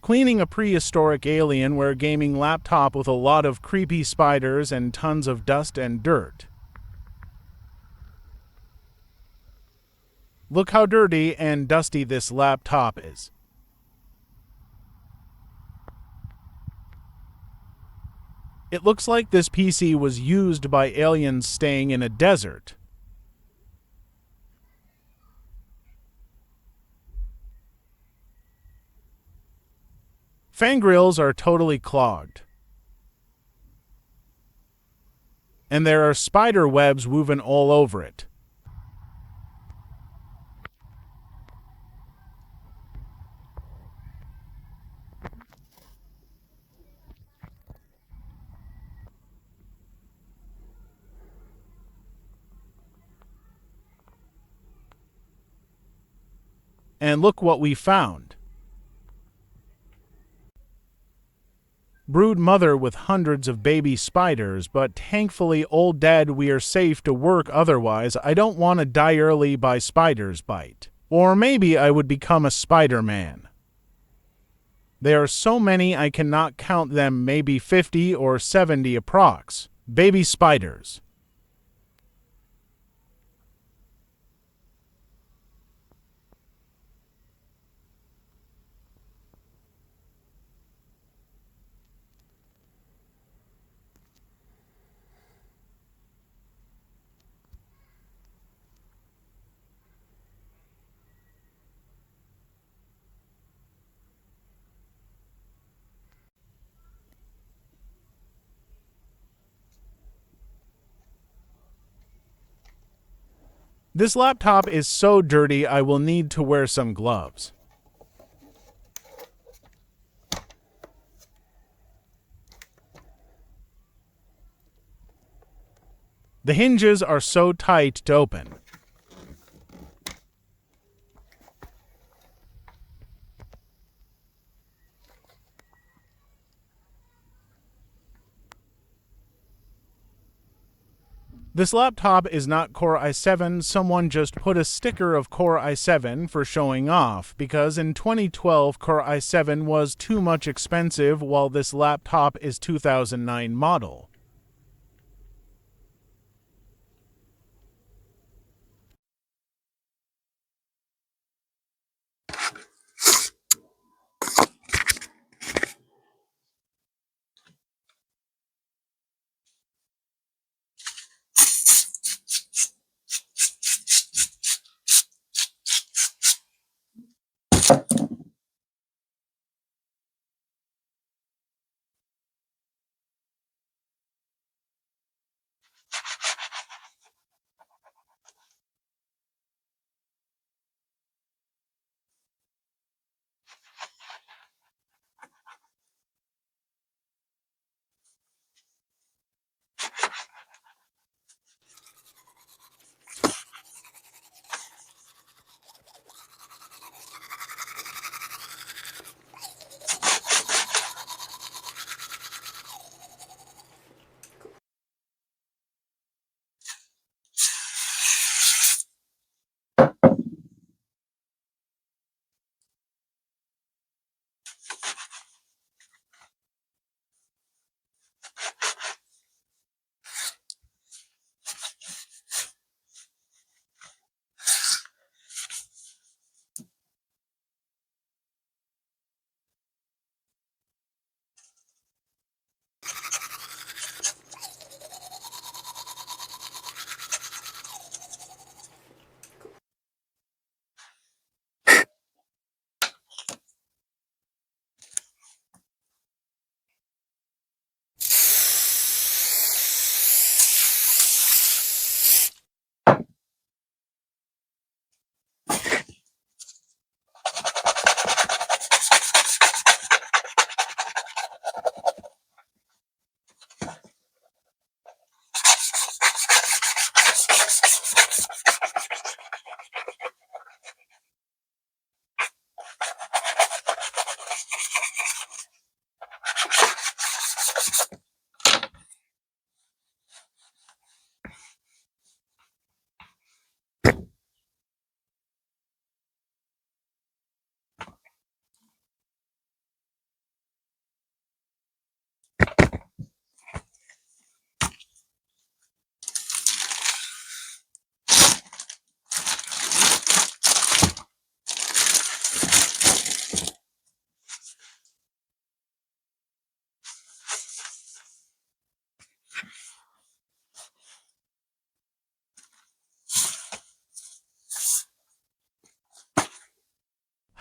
Cleaning a prehistoric Alienware gaming laptop with a lot of creepy spiders and tons of dust and dirt. Look how dirty and dusty this laptop is. It looks like this PC was used by aliens staying in a desert. Fan grills are totally clogged. And there are spider webs woven all over it. And look what we found. Brood mother with hundreds of baby spiders, but thankfully old dad we are safe to work, otherwise I don't want to die early by spiders bite. Or maybe I would become a Spider-Man. There are so many I cannot count them, maybe 50 or 70 approx. Baby spiders. This laptop is so dirty I will need to wear some gloves. The hinges are so tight to open. This laptop is not Core i7, someone just put a sticker of Core i7 for showing off, because in 2012 Core i7 was too much expensive while this laptop is 2009 model.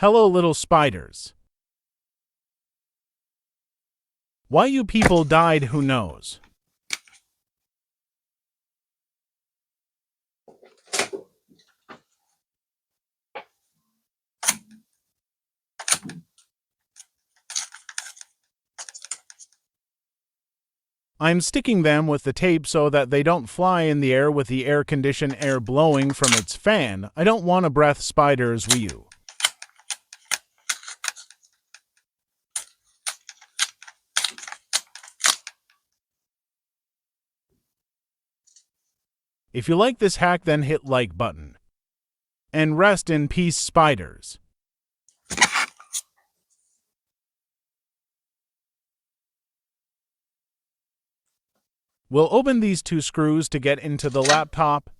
Hello, little spiders. Why you people died, who knows? I'm sticking them with the tape so that they don't fly in the air with the air-conditioned air blowing from its fan. I don't want to breath spiders, will you? If you like this hack, then hit like button. And rest in peace, spiders. We'll open these two screws to get into the laptop.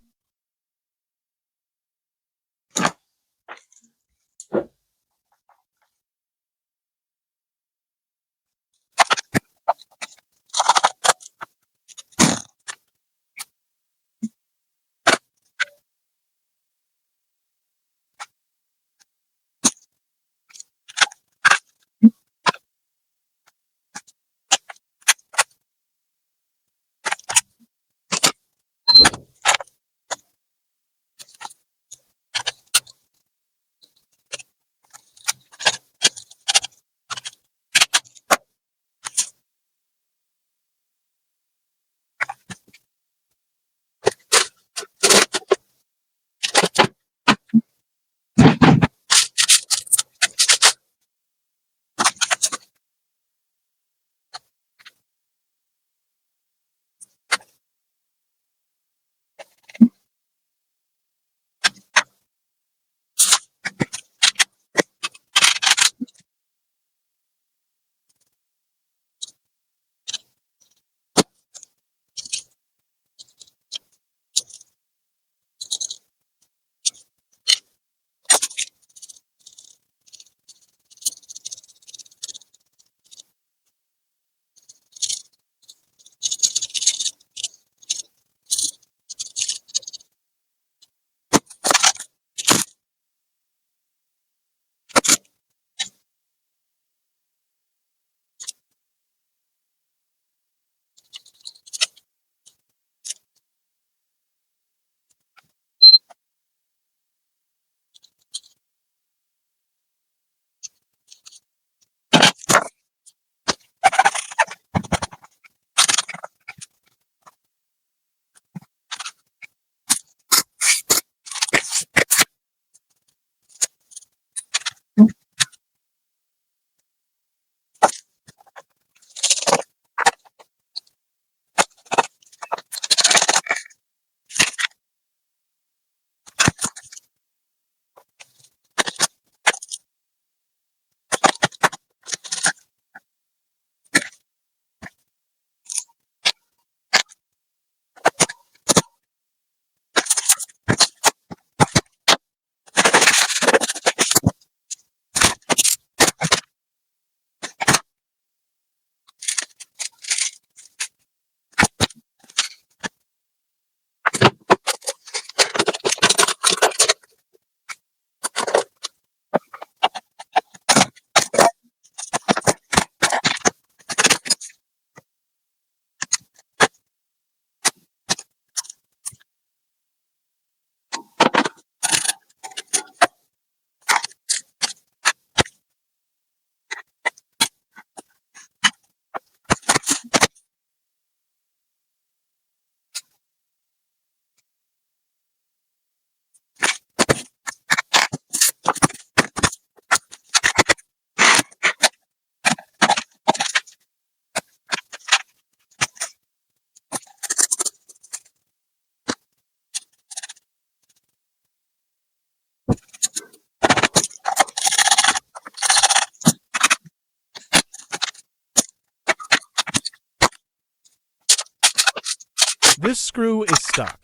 This screw is stuck.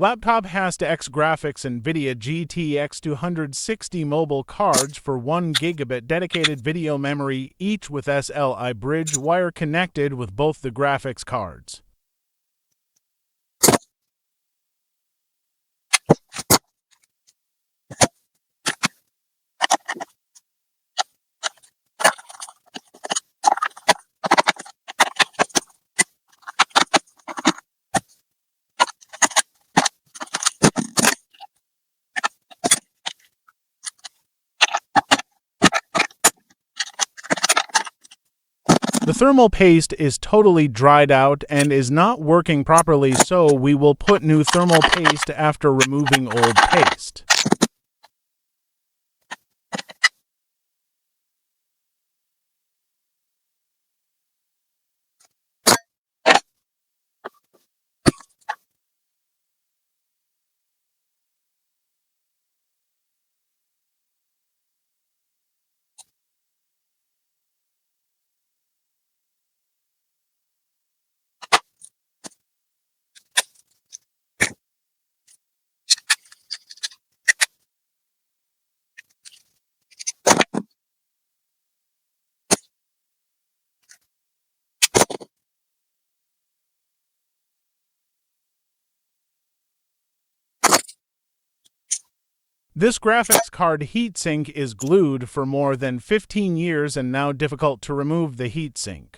Laptop has to X graphics NVIDIA GTX 260 mobile cards for 1 gigabit dedicated video memory, each with SLI bridge wire connected with both the graphics cards. The thermal paste is totally dried out and is not working properly, so we will put new thermal paste after removing old paste. This graphics card heatsink is glued for more than 15 years and now difficult to remove the heatsink.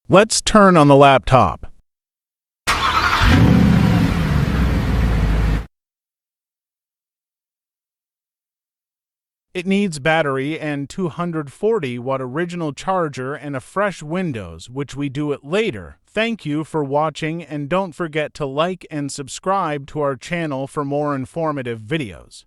Let's turn on the laptop. It needs battery and 240-watt original charger and a fresh Windows, which we do it later. Thank you for watching, and don't forget to like and subscribe to our channel for more informative videos.